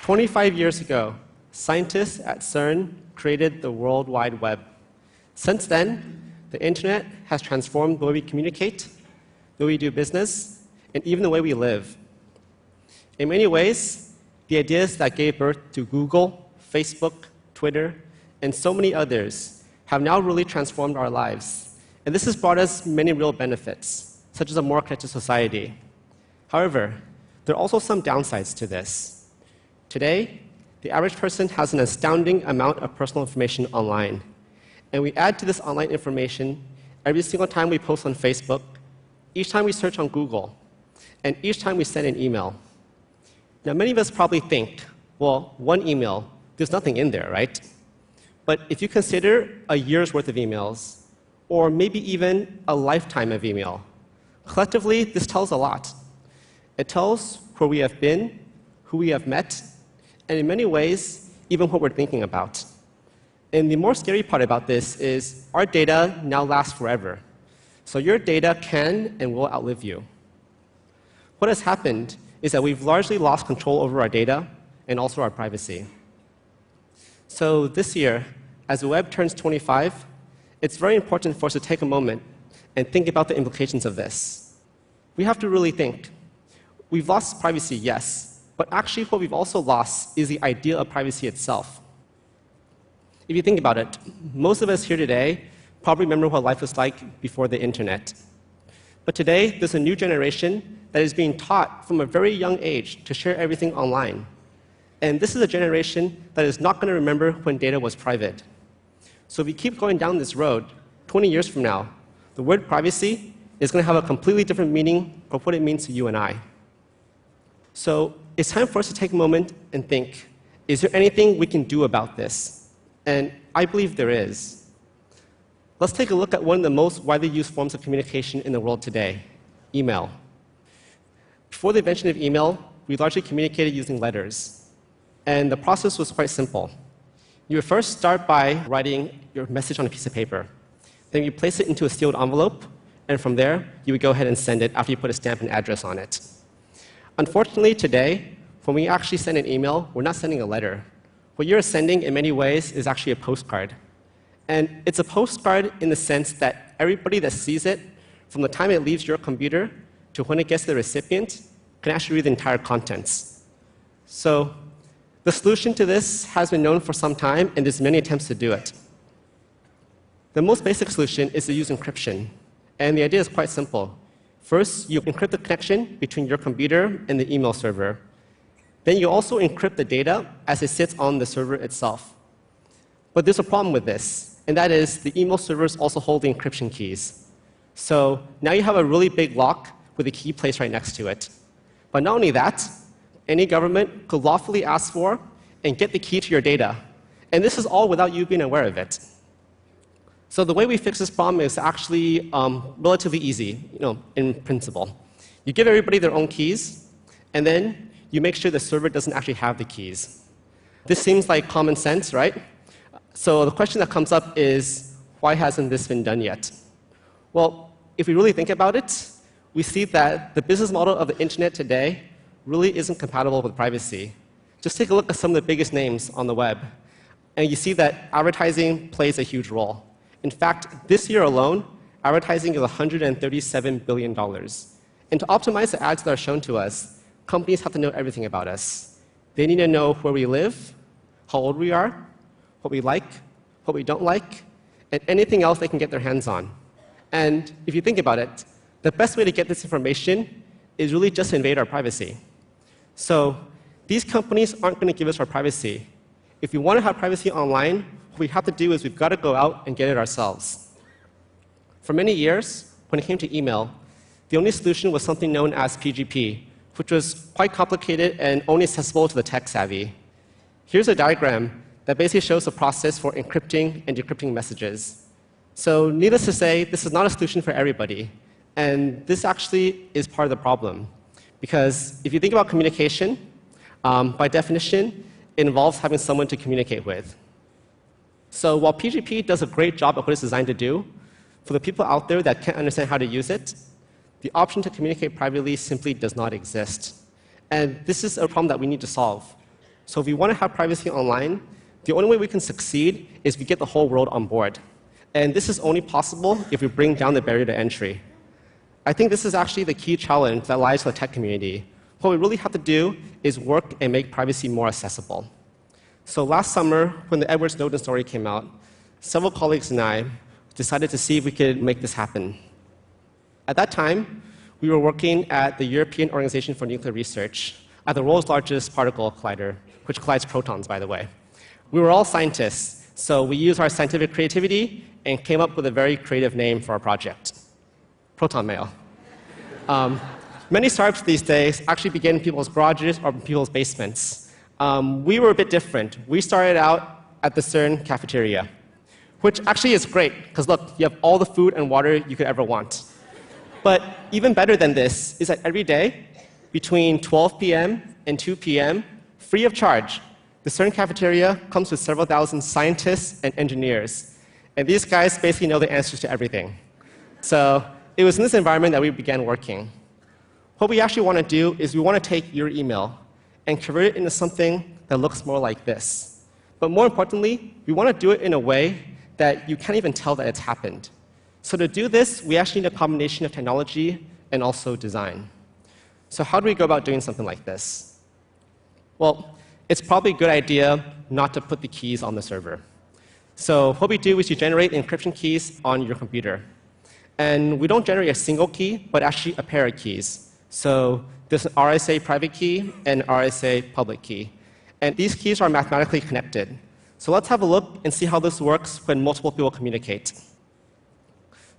25 years ago, scientists at CERN created the World Wide Web. Since then, the internet has transformed the way we communicate, the way we do business, and even the way we live. In many ways, the ideas that gave birth to Google, Facebook, Twitter, and so many others have now really transformed our lives. And this has brought us many real benefits, such as a more connected society. However, there are also some downsides to this. Today, the average person has an astounding amount of personal information online. And we add to this online information every single time we post on Facebook, each time we search on Google, and each time we send an email. Now, many of us probably think, well, one email, there's nothing in there, right? But if you consider a year's worth of emails, or maybe even a lifetime of email, collectively, this tells a lot. It tells where we have been, who we have met, and in many ways, even what we're thinking about. And the more scary part about this is our data now lasts forever. So your data can and will outlive you. What has happened is that we've largely lost control over our data and also our privacy. So this year, as the web turns 25, it's very important for us to take a moment and think about the implications of this. We have to really think. We've lost privacy, yes, but actually what we've also lost is the idea of privacy itself. If you think about it, most of us here today probably remember what life was like before the internet. But today, there's a new generation that is being taught from a very young age to share everything online. And this is a generation that is not going to remember when data was private. So if we keep going down this road, 20 years from now, the word privacy is going to have a completely different meaning of what it means to you and I. So it's time for us to take a moment and think, is there anything we can do about this? And I believe there is. Let's take a look at one of the most widely used forms of communication in the world today, email. Before the invention of email, we largely communicated using letters. And the process was quite simple. You would first start by writing your message on a piece of paper. Then you place it into a sealed envelope, and from there, you would go ahead and send it after you put a stamp and address on it. Unfortunately, today, when we actually send an email, we're not sending a letter. What you're sending, in many ways, is actually a postcard. And it's a postcard in the sense that everybody that sees it, from the time it leaves your computer to when it gets to the recipient, can actually read the entire contents. So the solution to this has been known for some time, and there's many attempts to do it. The most basic solution is to use encryption. And the idea is quite simple. First, you encrypt the connection between your computer and the email server. Then you also encrypt the data as it sits on the server itself. But there's a problem with this, and that is the email servers also hold the encryption keys. So now you have a really big lock with a key placed right next to it. But not only that, any government could lawfully ask for and get the key to your data. And this is all without you being aware of it. So the way we fix this problem is actually relatively easy, in principle. You give everybody their own keys, and then you make sure the server doesn't actually have the keys. This seems like common sense, right? So the question that comes up is, why hasn't this been done yet? Well, if we really think about it, we see that the business model of the internet today really isn't compatible with privacy. Just take a look at some of the biggest names on the web, and you see that advertising plays a huge role. In fact, this year alone, advertising is $137 billion. And to optimize the ads that are shown to us, companies have to know everything about us. They need to know where we live, how old we are, what we like, what we don't like, and anything else they can get their hands on. And if you think about it, the best way to get this information is really just to invade our privacy. So these companies aren't going to give us our privacy. If we want to have privacy online, what we have to do is we've got to go out and get it ourselves. For many years, when it came to email, the only solution was something known as PGP, which was quite complicated and only accessible to the tech-savvy. Here's a diagram that basically shows the process for encrypting and decrypting messages. So needless to say, this is not a solution for everybody. And this actually is part of the problem. Because if you think about communication, by definition, it involves having someone to communicate with. So while PGP does a great job of what it's designed to do, for the people out there that can't understand how to use it, the option to communicate privately simply does not exist. And this is a problem that we need to solve. So if we want to have privacy online, the only way we can succeed is we get the whole world on board. And this is only possible if we bring down the barrier to entry. I think this is actually the key challenge that lies with the tech community. What we really have to do is work and make privacy more accessible. So last summer, when the Edward Snowden story came out, several colleagues and I decided to see if we could make this happen. At that time, we were working at the European Organization for Nuclear Research at the world's largest particle collider, which collides protons, by the way. We were all scientists, so we used our scientific creativity and came up with a very creative name for our project, Proton Mail. Many startups these days actually begin in people's garages or in people's basements. We were a bit different. We started out at the CERN cafeteria, which actually is great, because look, you have all the food and water you could ever want. But even better than this is that every day, between 12 p.m. and 2 p.m., free of charge, the CERN cafeteria comes with several thousand scientists and engineers. And these guys basically know the answers to everything. So it was in this environment that we began working. What we actually want to do is we want to take your email and convert it into something that looks more like this. But more importantly, we want to do it in a way that you can't even tell that it's happened. So to do this, we actually need a combination of technology and also design. So how do we go about doing something like this? Well, it's probably a good idea not to put the keys on the server. So what we do is you generate encryption keys on your computer. And we don't generate a single key, but actually a pair of keys. So there's an RSA private key and RSA public key. And these keys are mathematically connected. So let's have a look and see how this works when multiple people communicate.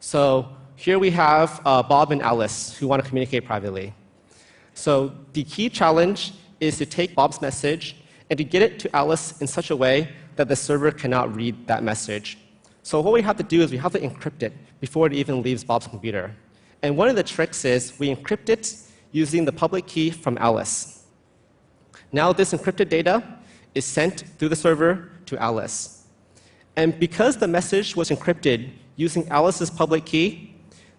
So here we have Bob and Alice who want to communicate privately. So the key challenge is to take Bob's message and to get it to Alice in such a way that the server cannot read that message. So what we have to do is we have to encrypt it before it even leaves Bob's computer. And one of the tricks is we encrypt it using the public key from Alice. Now this encrypted data is sent through the server to Alice. And because the message was encrypted using Alice's public key,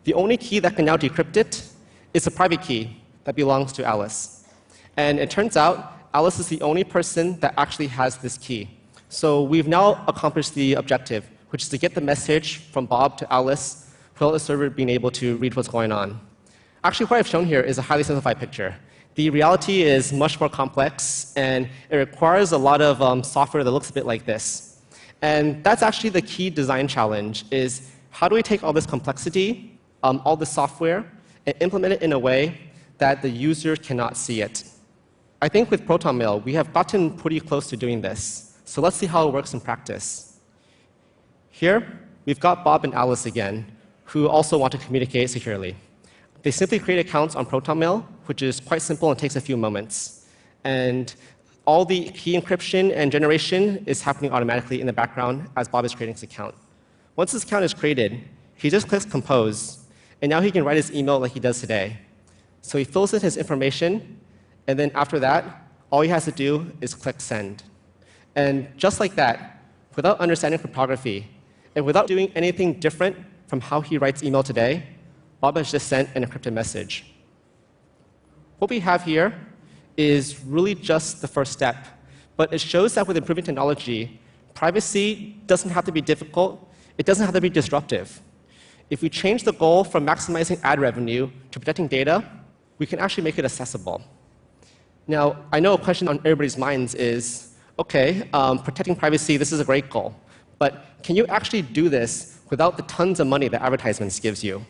the only key that can now decrypt it is a private key that belongs to Alice. And it turns out Alice is the only person that actually has this key. So we've now accomplished the objective, which is to get the message from Bob to Alice without the server being able to read what's going on. Actually, what I've shown here is a highly simplified picture. The reality is much more complex, and it requires a lot of software that looks a bit like this. And that's actually the key design challenge, is how do we take all this complexity, all this software, and implement it in a way that the user cannot see it. I think with Proton Mail, we have gotten pretty close to doing this. So let's see how it works in practice. Here, we've got Bob and Alice again, who also want to communicate securely. They simply create accounts on Proton Mail, which is quite simple and takes a few moments. And all the key encryption and generation is happening automatically in the background as Bob is creating his account. Once his account is created, he just clicks Compose, and now he can write his email like he does today. So he fills in his information, and then after that, all he has to do is click Send. And just like that, without understanding cryptography, and without doing anything different from how he writes email today, Bob has just sent an encrypted message. What we have here is really just the first step, but it shows that with improving technology, privacy doesn't have to be difficult, it doesn't have to be disruptive. If we change the goal from maximizing ad revenue to protecting data, we can actually make it accessible. Now, I know a question on everybody's minds is, okay, protecting privacy, this is a great goal, but can you actually do this without the tons of money that advertisements gives you?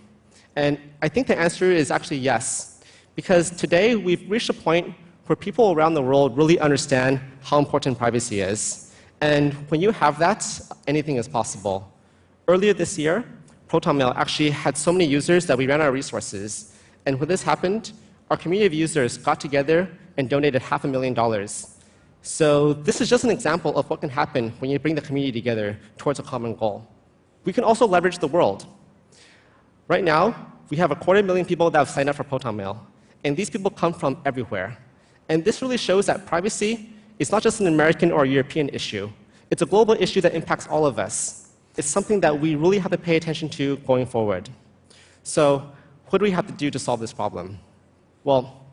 And I think the answer is actually yes, because today we've reached a point where people around the world really understand how important privacy is. And when you have that, anything is possible. Earlier this year, Proton Mail actually had so many users that we ran out of resources. And when this happened, our community of users got together and donated $500,000. So this is just an example of what can happen when you bring the community together towards a common goal. We can also leverage the world. Right now, we have 250,000 people that have signed up for Proton Mail. And these people come from everywhere. And this really shows that privacy is not just an American or European issue. It's a global issue that impacts all of us. It's something that we really have to pay attention to going forward. So what do we have to do to solve this problem? Well,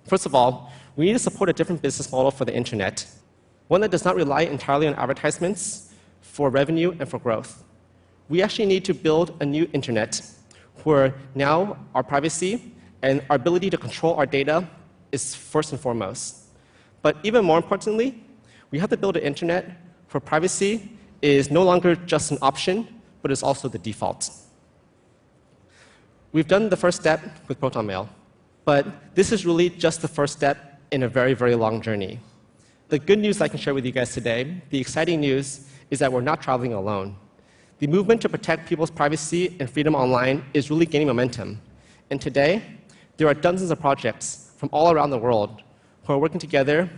first of all, we need to support a different business model for the internet, one that does not rely entirely on advertisements for revenue and for growth. We actually need to build a new internet where now our privacy and our ability to control our data is first and foremost. But even more importantly, we have to build an internet where privacy is no longer just an option, but is also the default. We've done the first step with Proton Mail, but this is really just the first step in a very, very long journey. The good news I can share with you guys today, the exciting news, is that we're not traveling alone. The movement to protect people's privacy and freedom online is really gaining momentum. And today, there are dozens of projects from all around the world who are working together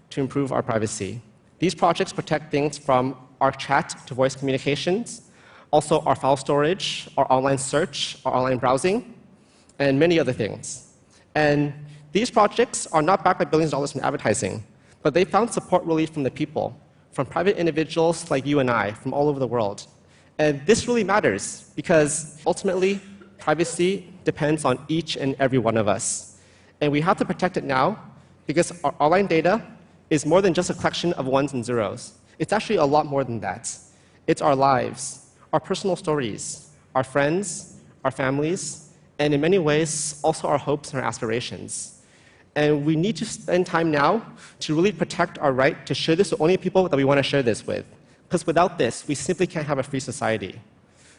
to improve our privacy. These projects protect things from our chat to voice communications, also our file storage, our online search, our online browsing, and many other things. And these projects are not backed by billions of dollars from advertising, but they found support really from the people, from private individuals like you and I, from all over the world. And this really matters, because ultimately, privacy depends on each and every one of us. And we have to protect it now, because our online data is more than just a collection of ones and zeros. It's actually a lot more than that. It's our lives, our personal stories, our friends, our families, and in many ways, also our hopes and our aspirations. And we need to spend time now to really protect our right to share this with only people that we want to share this with. Because without this, we simply can't have a free society.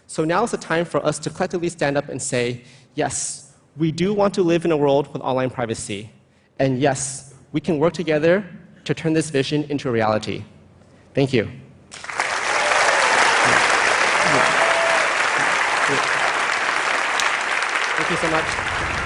So now is the time for us to collectively stand up and say, yes, we do want to live in a world with online privacy. And yes, we can work together to turn this vision into a reality. Thank you. Thank you so much.